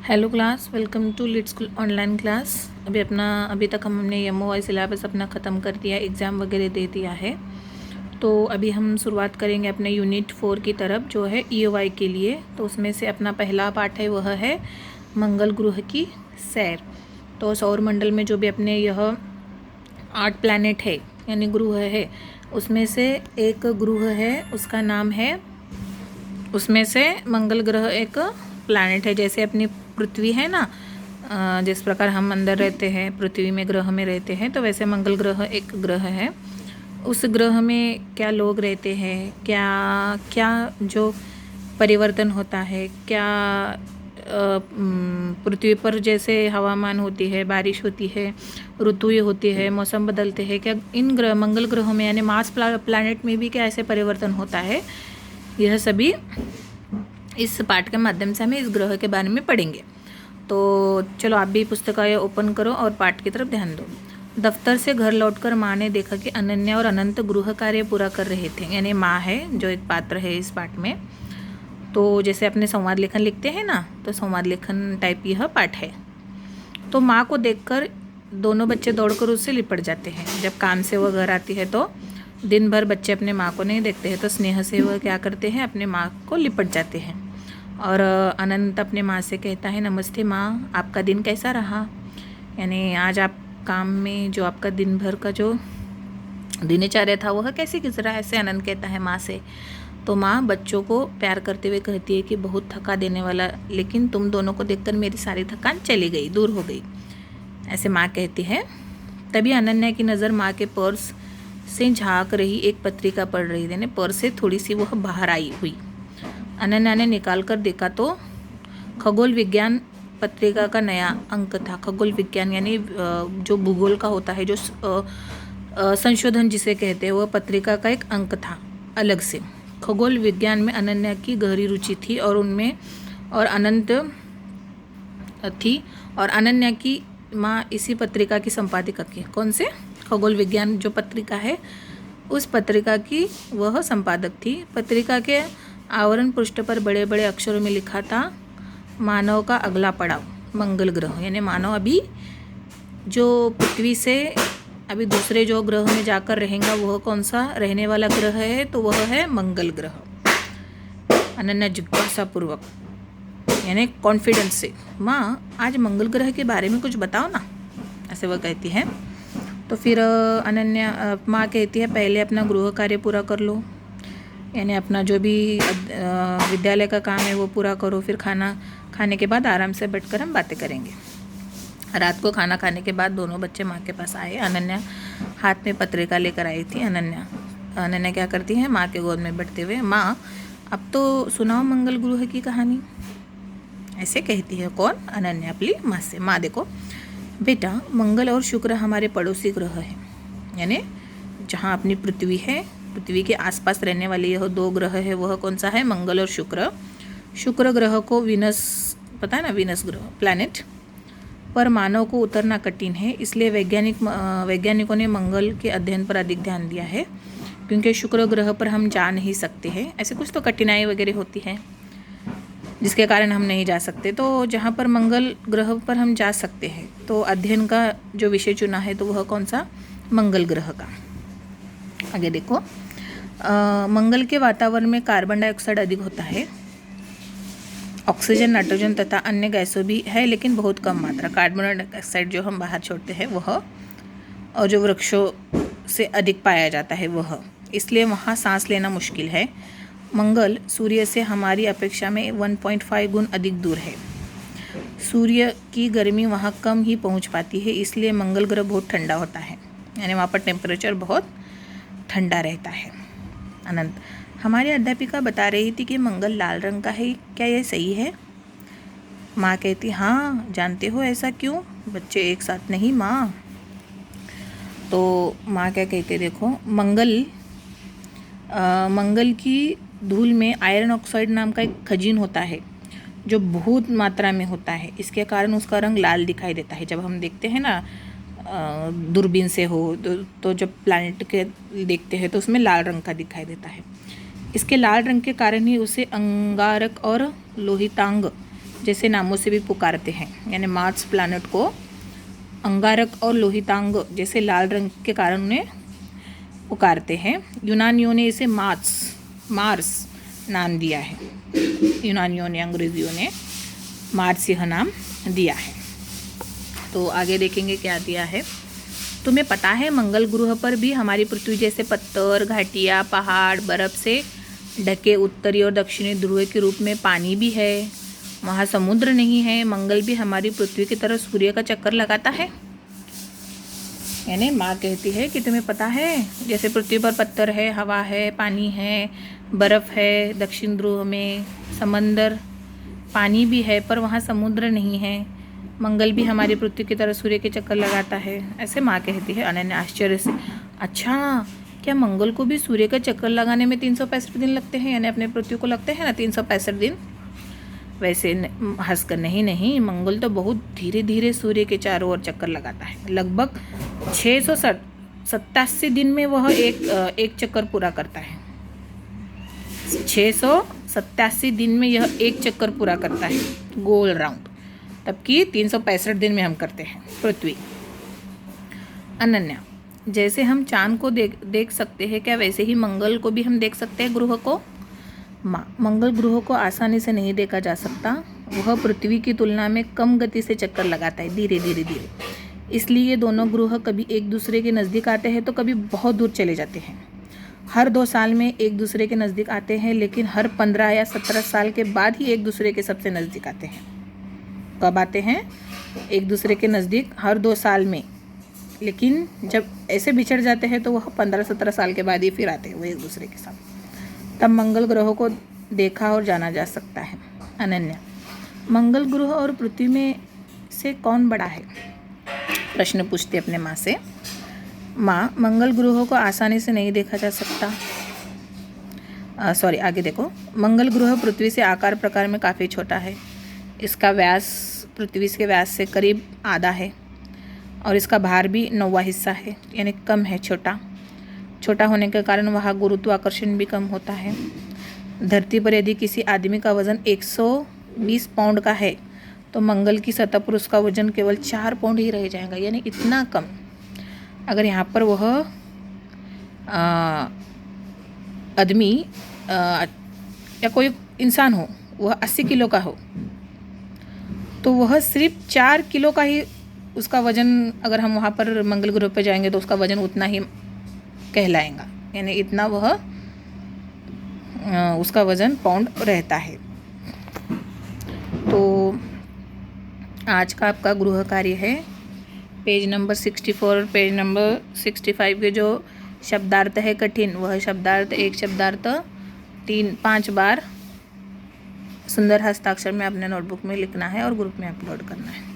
Hello class, welcome to Lead school online class. अभी तक हमने MOI सिलेबस अपना ख़त्म कर दिया, एग्ज़ाम वगैरह दे दिया है। तो अभी हम शुरुआत करेंगे अपने यूनिट 4 की तरफ, जो है EOI के लिए। तो उसमें से अपना पहला पार्ट है, वह है मंगल ग्रह की सैर। तो सौर मंडल में जो भी अपने यह 8 प्लैनेट है यानी ग्रह है, उसमें से एक ग्रह है, उसका नाम है, उसमें से मंगल ग्रह एक प्लैनेट है। जैसे अपनी पृथ्वी है ना, जिस प्रकार हम अंदर रहते हैं, पृथ्वी में ग्रह में रहते हैं, तो वैसे मंगल ग्रह एक ग्रह है। उस ग्रह में क्या लोग रहते हैं, क्या क्या जो परिवर्तन होता है, क्या पृथ्वी पर जैसे हवामान होती है, बारिश होती है, ऋतुएं होती है, मौसम बदलते हैं, क्या इन ग्रह मंगल ग्रहों में यानी मार्स प्लैनेट में भी क्या ऐसे परिवर्तन होता है, यह सभी इस पाठ के माध्यम से हमें इस ग्रह के बारे में पढ़ेंगे। तो चलो आप भी पुस्तकालय ओपन करो और पाठ की तरफ ध्यान दो। दफ्तर से घर लौटकर माँ ने देखा कि अनन्या और अनंत गृह कार्य पूरा कर रहे थे। यानी माँ है जो एक पात्र है इस पाठ में। तो जैसे अपने संवाद लेखन लिखते हैं ना, तो संवाद लेखन टाइप यह पाठ है। तो माँ को देखकर दोनों बच्चे दौड़कर उससे लिपट जाते हैं। जब काम से वह घर आती है तो दिन भर बच्चे अपने माँ को नहीं देखते हैं, तो स्नेह से वह क्या करते हैं, अपने माँ को लिपट जाते हैं। और अनंत अपने माँ से कहता है, नमस्ते माँ, आपका दिन कैसा रहा। यानी आज आप काम में जो आपका दिन भर का जो दिनचर्या था वह कैसे गुजरा, ऐसे अनंत कहता है माँ से। तो माँ बच्चों को प्यार करते हुए कहती है कि बहुत थका देने वाला, लेकिन तुम दोनों को देखकर मेरी सारी थकान चली गई, दूर हो गई, ऐसे माँ कहती है। तभी अनन्या की नज़र माँ के पर्स से झांक रही एक पत्रिका पढ़ रही थी। यानी पर्स से थोड़ी सी वह बाहर आई हुई। अनन्या ने निकाल कर देखा तो खगोल विज्ञान पत्रिका का नया अंक था। खगोल विज्ञान यानी जो भूगोल का होता है, जो संशोधन जिसे कहते हैं, वह पत्रिका का एक अंक था अलग से। खगोल विज्ञान में अनन्या की गहरी रुचि थी और उनमें और अनंत थी, और अनन्या की माँ इसी पत्रिका की संपादिका थी। कौन से? खगोल विज्ञान जो पत्रिका है, उस पत्रिका की वह संपादक थी। पत्रिका के आवरण पृष्ठ पर बड़े बड़े अक्षरों में लिखा था, मानव का अगला पड़ाव मंगल ग्रह। यानी मानव अभी जो पृथ्वी से अभी दूसरे जो ग्रह में जाकर रहेगा, वह कौन सा रहने वाला ग्रह है, तो वह है मंगल ग्रह। अनन्या जिज्ञासापूर्वक यानी कॉन्फिडेंस से, माँ आज मंगल ग्रह के बारे में कुछ बताओ ना, ऐसे वह कहती है। तो फिर अनन्या माँ कहती है, पहले अपना गृह कार्य पूरा कर लो, यानी अपना जो भी विद्यालय का काम है वो पूरा करो। फिर खाना खाने के बाद आराम से बैठकर हम बातें करेंगे। रात को खाना खाने के बाद दोनों बच्चे माँ के पास आए। अनन्या हाथ में पत्रिका लेकर आई थी। अनन्या क्या करती है, माँ के गोद में बैठते हुए, माँ अब तो सुनाओ मंगल ग्रह की कहानी, ऐसे कहती है। कौन? अनन्या अपनी माँ से। माँ देखो बेटा, मंगल और शुक्र हमारे पड़ोसी ग्रह हैं। यानी जहाँ अपनी पृथ्वी है, पृथ्वी के आसपास रहने वाले यह दो ग्रह है, वह कौन सा है? मंगल और शुक्र। शुक्र ग्रह को वीनस, पता है ना, वीनस ग्रह प्लैनेट पर मानव को उतरना कठिन है, इसलिए वैज्ञानिकों ने मंगल के अध्ययन पर अधिक ध्यान दिया है, क्योंकि शुक्र ग्रह पर हम जा नहीं सकते हैं। ऐसे कुछ तो कठिनाई वगैरह होती है जिसके कारण हम नहीं जा सकते। तो जहाँ पर मंगल ग्रह पर हम जा सकते हैं, तो अध्ययन का जो विषय चुना है, तो वह कौन सा? मंगल ग्रह का। आगे देखो, मंगल के वातावरण में कार्बन डाइऑक्साइड अधिक होता है, ऑक्सीजन, नाइट्रोजन तथा अन्य गैसों भी है, लेकिन बहुत कम मात्रा। कार्बन डाइऑक्साइड जो हम बाहर छोड़ते हैं वह, और जो वृक्षों से अधिक पाया जाता है वह, इसलिए वहाँ सांस लेना मुश्किल है। मंगल सूर्य से हमारी अपेक्षा में 1.5 गुण अधिक दूर है। सूर्य की गर्मी वहाँ कम ही पहुँच पाती है, इसलिए मंगल ग्रह बहुत ठंडा होता है। यानी वहाँ पर टेम्परेचर बहुत ठंडा रहता है। अनंत, हमारी अध्यापिका बता रही थी कि मंगल लाल रंग का है, क्या यह सही है? माँ कहती, हाँ, जानते हो ऐसा क्यों? बच्चे एक साथ, नहीं माँ। तो माँ क्या कहते, देखो, मंगल की धूल में आयरन ऑक्साइड नाम का एक खनिज होता है, जो बहुत मात्रा में होता है। इसके कारण उसका रंग लाल दिखाई देता है। जब हम देखते हैं ना दूरबीन से हो, तो जब प्लैनेट के देखते हैं तो उसमें लाल रंग का दिखाई देता है। इसके लाल रंग के कारण ही उसे अंगारक और लोहितांग जैसे नामों से भी पुकारते हैं। यानी मार्स प्लैनेट को अंगारक और लोहितांग जैसे लाल रंग के कारण उन्हें पुकारते हैं। यूनानियों ने इसे मार्स नाम दिया है। यूनानियों ने, अंग्रेजियों ने मार्स यह नाम दिया है। तो आगे देखेंगे क्या दिया है। तुम्हें पता है मंगल ग्रह पर भी हमारी पृथ्वी जैसे पत्थर, घाटियाँ, पहाड़, बर्फ से ढके उत्तरी और दक्षिणी ध्रुव के रूप में पानी भी है। वहाँ समुद्र नहीं है। मंगल भी हमारी पृथ्वी की तरह सूर्य का चक्कर लगाता है। यानी माँ कहती है कि तुम्हें पता है जैसे पृथ्वी पर पत्थर है, हवा है, पानी है, बर्फ़ है, दक्षिण ध्रुव में समंदर, पानी भी है, पर वहाँ समुद्र नहीं है। मंगल भी हमारी पृथ्वी की तरह सूर्य के चक्कर लगाता है। ऐसे माँ कहती है। अनन्या आश्चर्य से, अच्छा, क्या मंगल को भी सूर्य का चक्कर लगाने में 365 दिन लगते हैं? यानी अपने पृथ्वी को लगते हैं ना 365 दिन। वैसे हंसकर, नहीं, मंगल तो बहुत धीरे धीरे सूर्य के चारों ओर चक्कर लगाता है। लगभग 687 दिन में वह एक चक्कर पूरा करता है। 687 दिन में यह एक चक्कर पूरा करता है, गोल राउंड। तबकि 365 दिन में हम करते हैं पृथ्वी। अनन्या, जैसे हम चांद को देख सकते हैं, क्या वैसे ही मंगल को भी हम देख सकते हैं, ग्रह को? मंगल ग्रह को आसानी से नहीं देखा जा सकता। वह पृथ्वी की तुलना में कम गति से चक्कर लगाता है, धीरे धीरे। इसलिए ये दोनों ग्रह कभी एक दूसरे के नज़दीक आते हैं तो कभी बहुत दूर चले जाते हैं। हर 2 साल में एक दूसरे के नज़दीक आते हैं, लेकिन हर 15 या 17 साल के बाद ही एक दूसरे के सबसे नज़दीक आते हैं। कब आते हैं? एक दूसरे के नज़दीक हर 2 साल में, लेकिन जब ऐसे बिछड़ जाते हैं तो वह 15-17 साल के बाद ही फिर आते हैं वो एक दूसरे के साथ। तब मंगल ग्रह को देखा और जाना जा सकता है। अनन्या, मंगल ग्रह और पृथ्वी में से कौन बड़ा है? प्रश्न पूछते अपने माँ से। माँ, मंगल ग्रह को आसानी से नहीं देखा जा सकता। आगे देखो। मंगल ग्रह पृथ्वी से आकार प्रकार में काफ़ी छोटा है। इसका व्यास पृथ्वी के व्यास से करीब आधा है और इसका भार भी 9वां हिस्सा है, यानी कम है, छोटा होने के कारण वहाँ गुरुत्वाकर्षण भी कम होता है। धरती पर यदि किसी आदमी का वज़न 120 पाउंड का है तो मंगल की सतह पर उसका वज़न केवल 4 पाउंड ही रह जाएगा, यानी इतना कम। अगर यहाँ पर वह आदमी या कोई इंसान हो, वह 80 किलो का हो, तो वह सिर्फ 4 किलो का ही उसका वज़न, अगर हम वहाँ पर मंगल ग्रह पर जाएंगे तो उसका वज़न उतना ही कहलाएगा, यानी इतना वह उसका वज़न पाउंड रहता है। तो आज का आपका गृह कार्य है पेज नंबर 64 और पेज नंबर 65 के जो शब्दार्थ है कठिन, वह शब्दार्थ एक शब्दार्थ 3-5 बार सुंदर हस्ताक्षर में अपने नोटबुक में लिखना है और ग्रुप में अपलोड करना है।